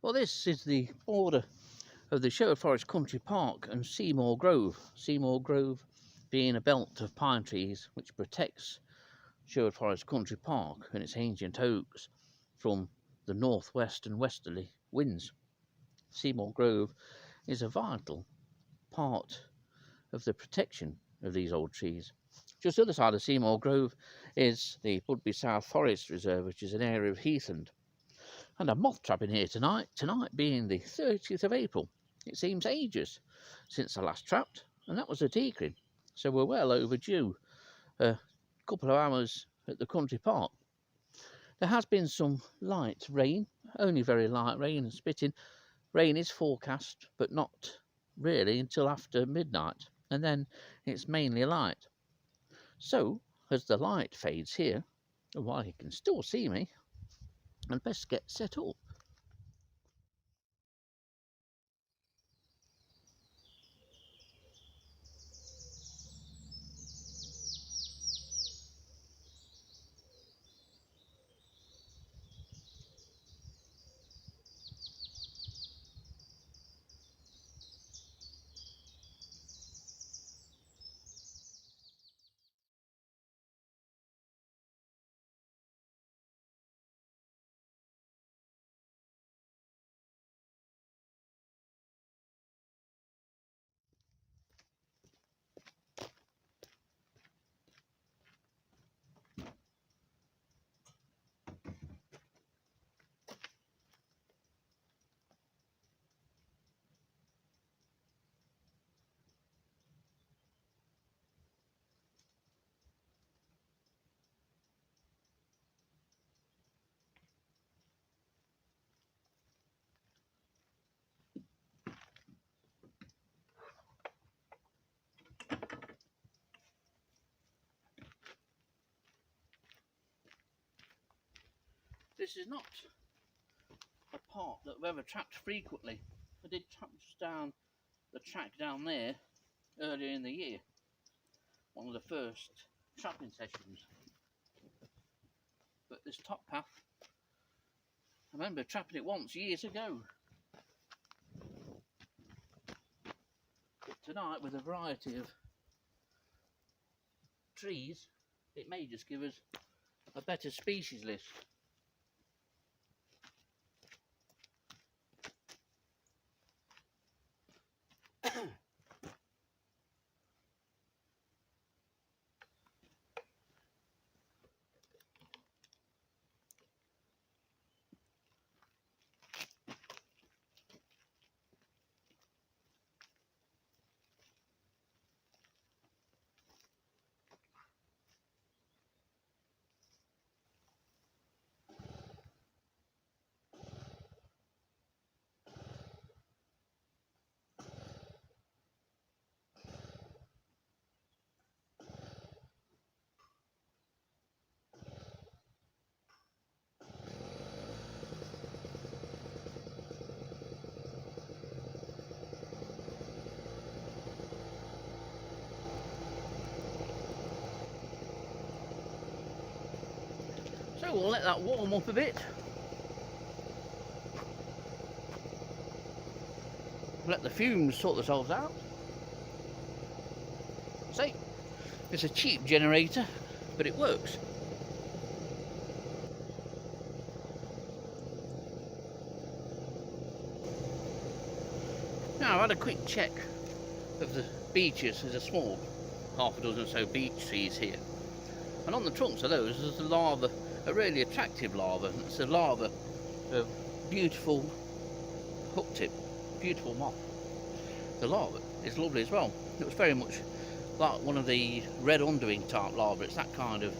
Well, this is the border of the Sherwood Forest Country Park and Seymour Grove. Seymour Grove being a belt of pine trees which protects Sherwood Forest Country Park and its ancient oaks from the northwest and westerly winds. Seymour Grove is a vital part of the protection of these old trees. Just the other side of Seymour Grove is the Budby South Forest Reserve, which is an area of heathland. And I'm moth trapping here tonight being the 30th of April. It seems ages since I last trapped, and that was at Eakring. So we're well overdue a couple of hours at the country park. There has been some light rain, only very light rain and spitting. Rain is forecast, but not really until after midnight, and then it's mainly light. So, as the light fades here, and while you can still see me, I'd best get set up. This is not a part that I've ever trapped frequently. I did trap just down the track down there earlier in the year, one of the first trapping sessions. But this top path, I remember trapping it once years ago. But tonight, with a variety of trees, it may just give us a better species list. So we'll let that warm up a bit. Let the fumes sort themselves out. See, it's a cheap generator, but it works. Now I've had a quick check of the beeches. There's a small half a dozen or so beech trees here, and on the trunks of those there's a larva, a really attractive larva. It's a larva of beautiful hooktip, beautiful moth. The larva is lovely as well. It was very much like one of the red underwing type larvae. It's that kind of,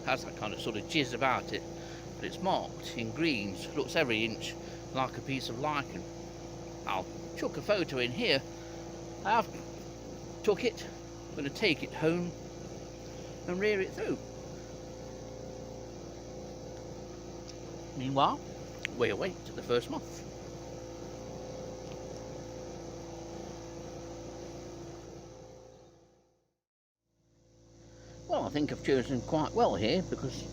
has that kind of sort of jizz about it, but it's marked in greens. Looks every inch like a piece of lichen. I'll chuck a photo in here. I have took it. I'm going to take it home and rear it through. Meanwhile, we await the first moth. Well, I think I've chosen quite well here because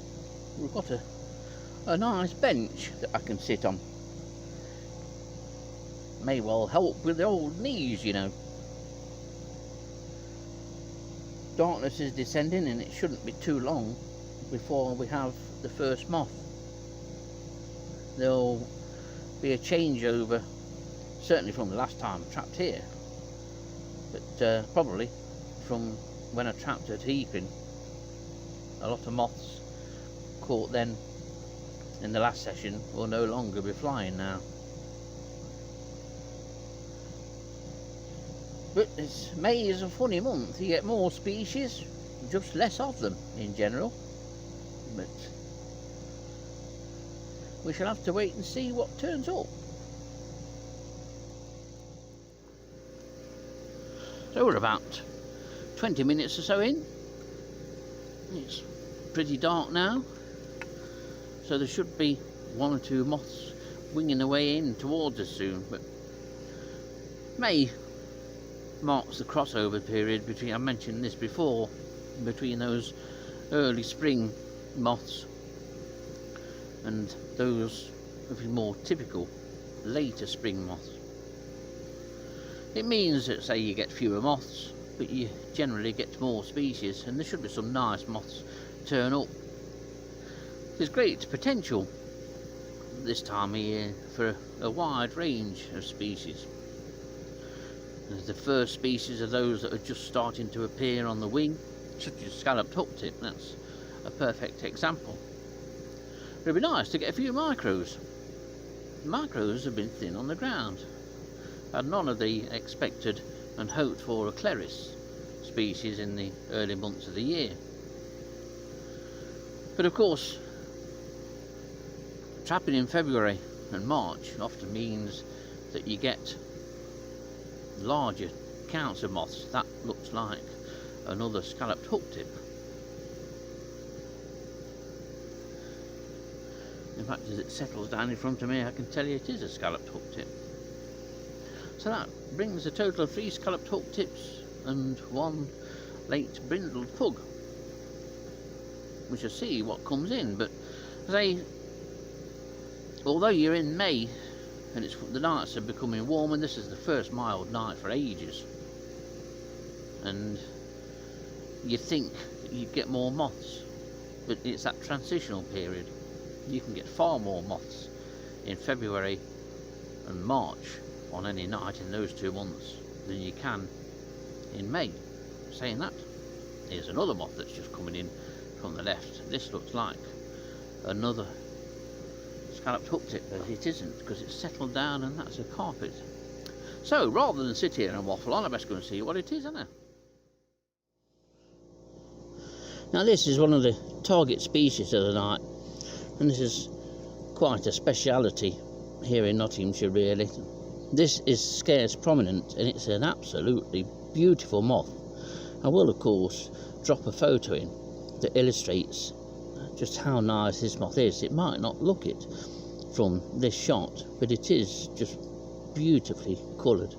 we've got a nice bench that I can sit on. may well help with the old knees, you know. Darkness is descending and it shouldn't be too long before we have the first moth. There'll be a changeover, certainly from the last time I trapped here, but probably from when I trapped at Heaping. A lot of moths caught then in the last session will no longer be flying now. But May is a funny month. You get more species, just less of them in general. But we shall have to wait and see what turns up. So we're about 20 minutes or so in. It's pretty dark now, so there should be one or two moths winging their way in towards us soon. But May marks the crossover period between, I mentioned this before, between those early spring moths and those of the more typical later spring moths. It means that, say, you get fewer moths, but you generally get more species, and there should be some nice moths turn up. There's great potential this time of year for a wide range of species. The first species are those that are just starting to appear on the wing, such as scalloped hook-tip. That's a perfect example. It'd be nice to get a few micros. Micros have been thin on the ground, and none of the expected and hoped for eclaris species in the early months of the year. But of course, trapping in February and March often means that you get larger counts of moths. That looks like another scalloped hook-tip. In fact, as it settles down in front of me, I can tell you it is a scalloped hook-tip. So that brings a total of 3 scalloped hook-tips and 1 late brindled pug. We shall see what comes in, but although you're in May and the nights are becoming warm, and this is the first mild night for ages, and you think you'd get more moths, but it's that transitional period. You can get far more moths in February and March on any night in those 2 months than you can in May. Saying that, here's another moth that's just coming in from the left. This looks like another scalloped hook-tip, but it isn't, because it's settled down and that's a carpet. So rather than sit here and waffle on, I best go and see what it is, isn't I? Now this is one of the target species of the night, and this is quite a speciality here in Nottinghamshire, really. This is scarce prominent, and it's an absolutely beautiful moth. I will of course drop a photo in that illustrates just how nice this moth is. It might not look it from this shot, but it is just beautifully coloured.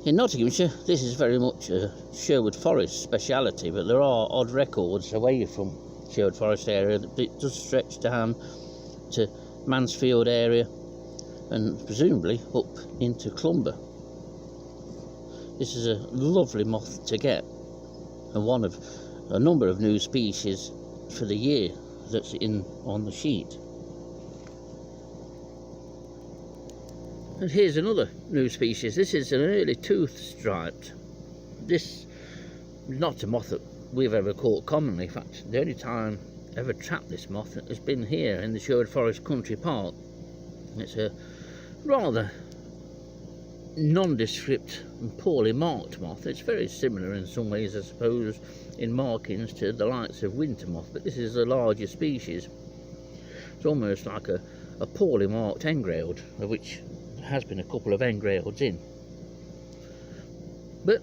In Nottinghamshire, this is very much a Sherwood Forest speciality, but there are odd records away from Sherwood Forest area that it does stretch down to Mansfield area and presumably up into Clumber. This is a lovely moth to get, and one of a number of new species for the year that's in on the sheet. And here's another new species. This is an early tooth striped. This is not a moth that we've ever caught commonly. In fact, the only time I ever trapped this moth has been here in the Sherwood Forest Country Park. It's a rather nondescript and poorly marked moth. It's very similar in some ways, I suppose, in markings to the likes of winter moth, but this is a larger species. It's almost like a poorly marked engrailed, of which there has been a couple of engraileds in. But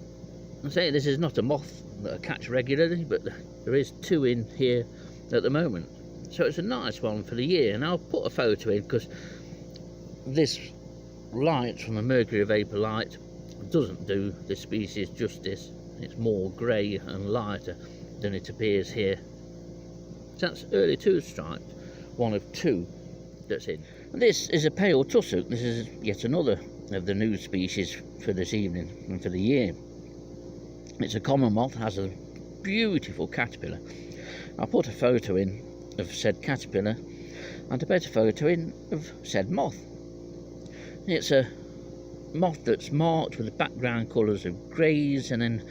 I say this is not a moth that I catch regularly, but there is 2 in here at the moment, so it's a nice one for the year. And I'll put a photo in because this light from a mercury vapour light doesn't do this species justice. It's more grey and lighter than it appears here. So that's early tooth striped, one of 2 that's in. And this is a pale tussock. This is yet another of the new species for this evening and for the year. It's a common moth, has a beautiful caterpillar. I'll put a photo in of said caterpillar and a better photo in of said moth. It's a moth that's marked with the background colours of greys, and then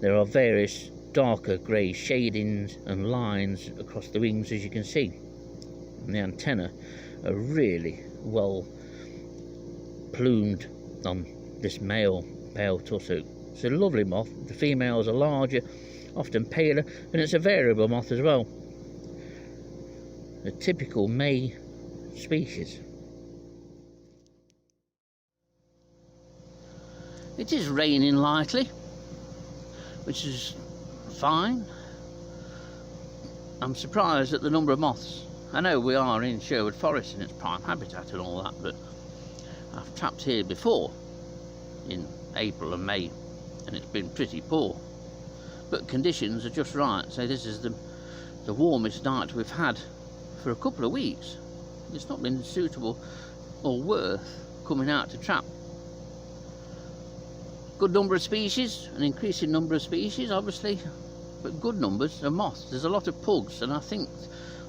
there are various darker grey shadings and lines across the wings, as you can see. And the antennae are really well plumed on this male pale tussock. It's a lovely moth. The females are larger, often paler, and it's a variable moth as well. A typical May species. It is raining lightly, which is fine. I'm surprised at the number of moths. I know we are in Sherwood Forest in its prime habitat and all that, but I've trapped here before in April and May and it's been pretty poor. But conditions are just right. So this is the warmest night we've had for a couple of weeks. It's not been suitable or worth coming out to trap. Good number of species, an increasing number of species obviously, but good numbers of moths. There's a lot of pugs, and I think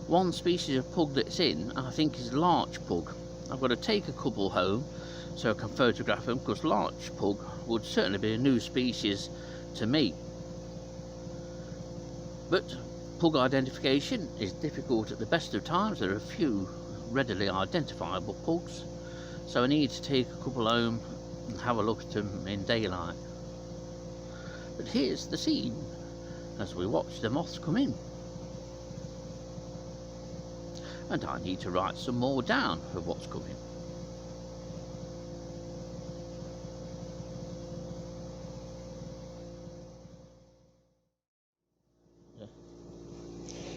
one species of pug that's in, I think, is larch pug. I've got to take a couple home so I can photograph them, because larch pug would certainly be a new species to me. But pug identification is difficult at the best of times. There are a few readily identifiable pugs, so I need to take a couple home and have a look at them in daylight. But here's the scene as we watch the moths come in. And I need to write some more down of what's coming.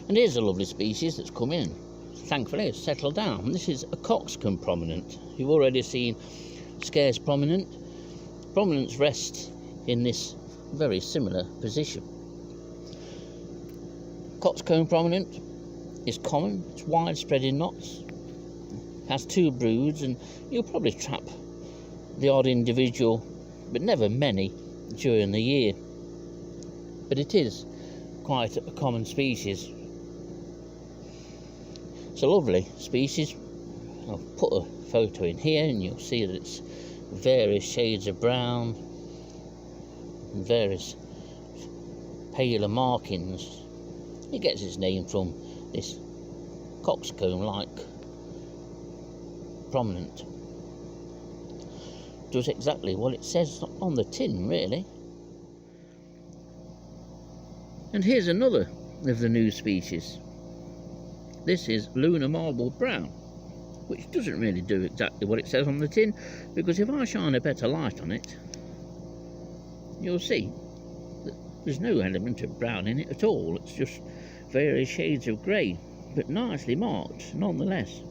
And here's a lovely species that's come in. Thankfully it's settled down. This is a coxcomb prominent. You've already seen scarce prominent. Prominents rest in this very similar position. Coxcomb prominent is common, it's widespread in knots, has 2 broods, and you'll probably trap the odd individual, but never many, during the year. But it is quite a common species. It's a lovely species. I'll put a photo in here and you'll see that it's various shades of brown and various paler markings. It gets its name from this coxcomb-like prominent. Does exactly what it says on the tin, really. And here's another of the new species. This is lunar marble brown, which doesn't really do exactly what it says on the tin, because if I shine a better light on it, you'll see that there's no element of brown in it at all. It's just various shades of grey, but nicely marked nonetheless.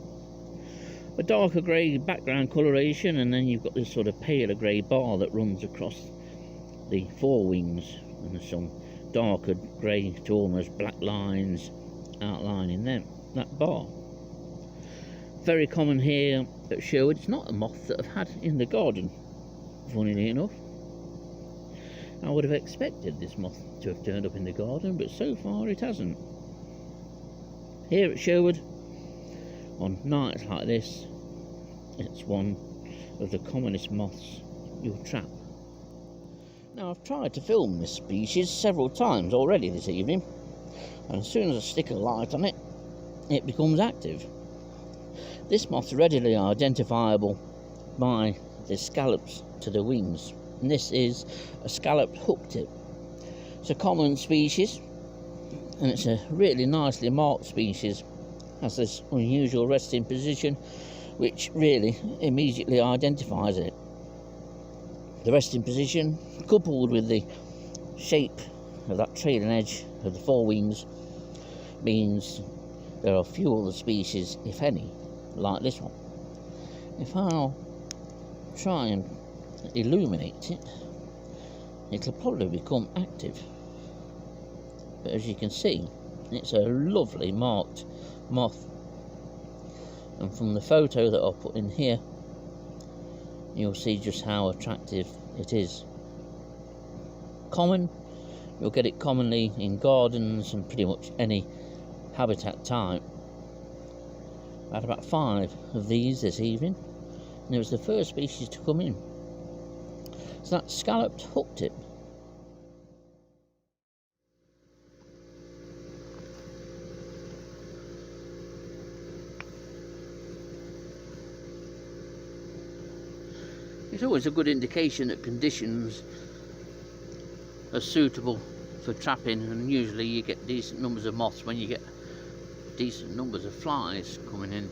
A darker grey background coloration, and then you've got this sort of paler grey bar that runs across the forewings, and there's some darker grey to almost black lines outlining that bar. Very common here at Sherwood. It's not a moth that I've had in the garden, funnily enough. I would have expected this moth to have turned up in the garden, but so far it hasn't. Here at Sherwood, on nights like this, it's one of the commonest moths you'll trap. Now, I've tried to film this species several times already this evening, and as soon as I stick a light on it, it becomes active. This moth's readily identifiable by the scallops to the wings, and this is a scalloped hooktip. It's a common species, and it's a really nicely marked species. Has this unusual resting position, which really immediately identifies it. The resting position, coupled with the shape of that trailing edge of the forewings, means there are few other species, if any, like this one. If I'll try and illuminate it, it'll probably become active. But as you can see, it's a lovely marked moth. And from the photo that I'll put in here, you'll see just how attractive it is. Common, you'll get it commonly in gardens and pretty much any habitat type. I had about 5 of these this evening, and it was the first species to come in. So that's scalloped hooktip. It's always a good indication that conditions are suitable for trapping, and usually you get decent numbers of moths when you get decent numbers of flies coming in.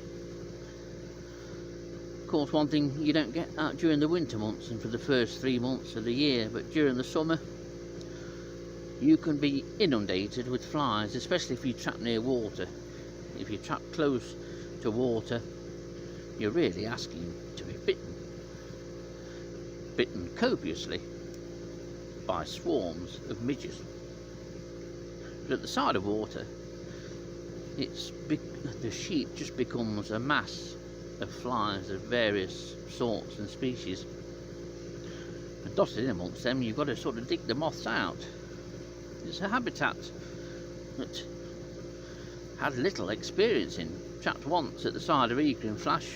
Of course, one thing you don't get out during the winter months and for the first 3 months of the year, but during the summer you can be inundated with flies, especially if you trap near water. If you trap close to water, you're really asking to be bitten copiously by swarms of midges. But at the side of water, the sheet just becomes a mass of flies of various sorts and species. And dotted in amongst them, you've got to sort of dig the moths out. It's a habitat that had little experience in. Trapped once at the side of Eagle and Flash,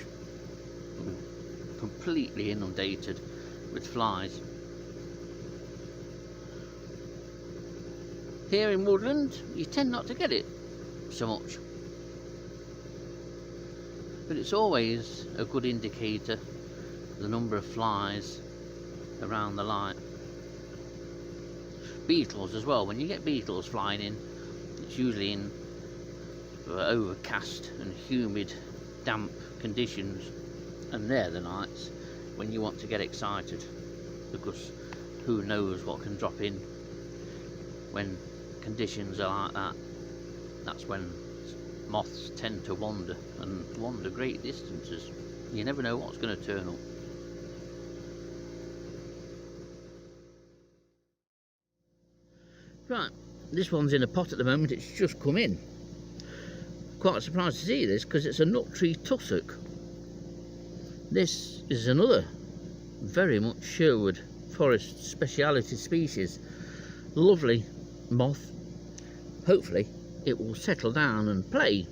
completely inundated with flies. Here in woodland, you tend not to get it so much, but it's always a good indicator of the number of flies around the light. Beetles as well. When you get beetles flying in, it's usually in overcast and humid, damp conditions, and they're the nights when you want to get excited, because who knows what can drop in when conditions are like that. That's when moths tend to wander, and wander great distances. You never know what's going to turn up. Right, this one's in a pot at the moment. It's just come in. Quite surprised to see this, because it's a nut tree tussock. This is another very much Sherwood Forest speciality species. Lovely moth. Hopefully it will settle down and play.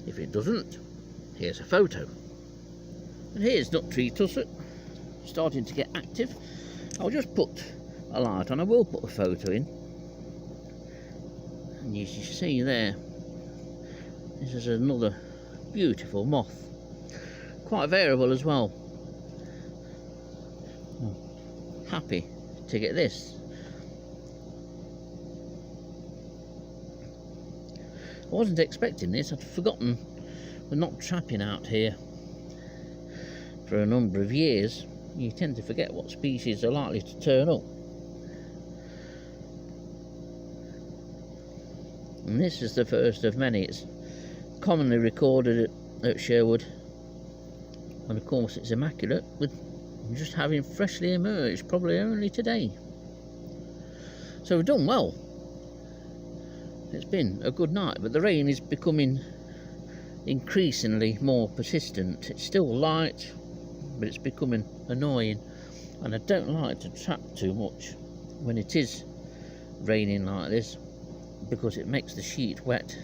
If it doesn't, here's a photo. And here's nut tree tussock, starting to get active. I'll just put a light on. I will put a photo in, and you see there, this is another beautiful moth. Quite variable as well. Happy to get this. I wasn't expecting this. I'd forgotten we're not trapping out here for a number of years. You tend to forget what species are likely to turn up. And this is the first of many. It's commonly recorded at Sherwood, and of course it's immaculate, with just having freshly emerged probably only today. So we've done well. It's been a good night, but the rain is becoming increasingly more persistent. It's still light, but it's becoming annoying, and I don't like to trap too much when it is raining like this, because it makes the sheet wet,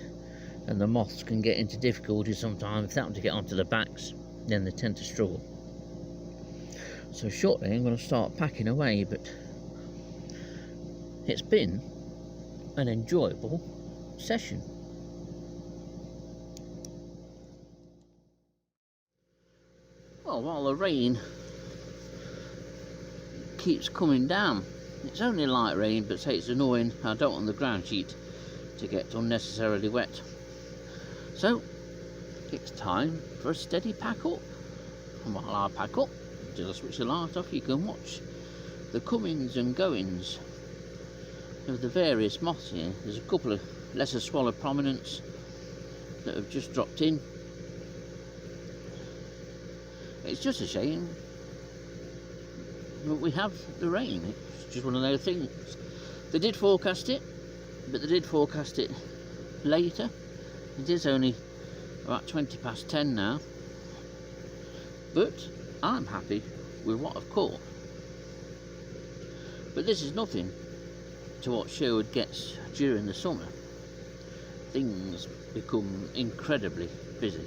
and the moths can get into difficulty sometimes. If they happen to get onto the backs, then they tend to struggle. So shortly I'm going to start packing away, but it's been an enjoyable session. Well, while the rain keeps coming down, it's only light rain, but say it's annoying. I don't want the ground sheet to get unnecessarily wet. So it's time for a steady pack up. And while I pack up, just switch the light off, you can watch the comings and goings of the various moths here. There's a couple of lesser swallow prominents that have just dropped in. It's just a shame that we have the rain. It's just one of those things. They did forecast it, but they did forecast it later. It is only About 20 past 10 now, but I'm happy with what I've caught. But this is nothing to what Sherwood gets during the summer. Things become incredibly busy.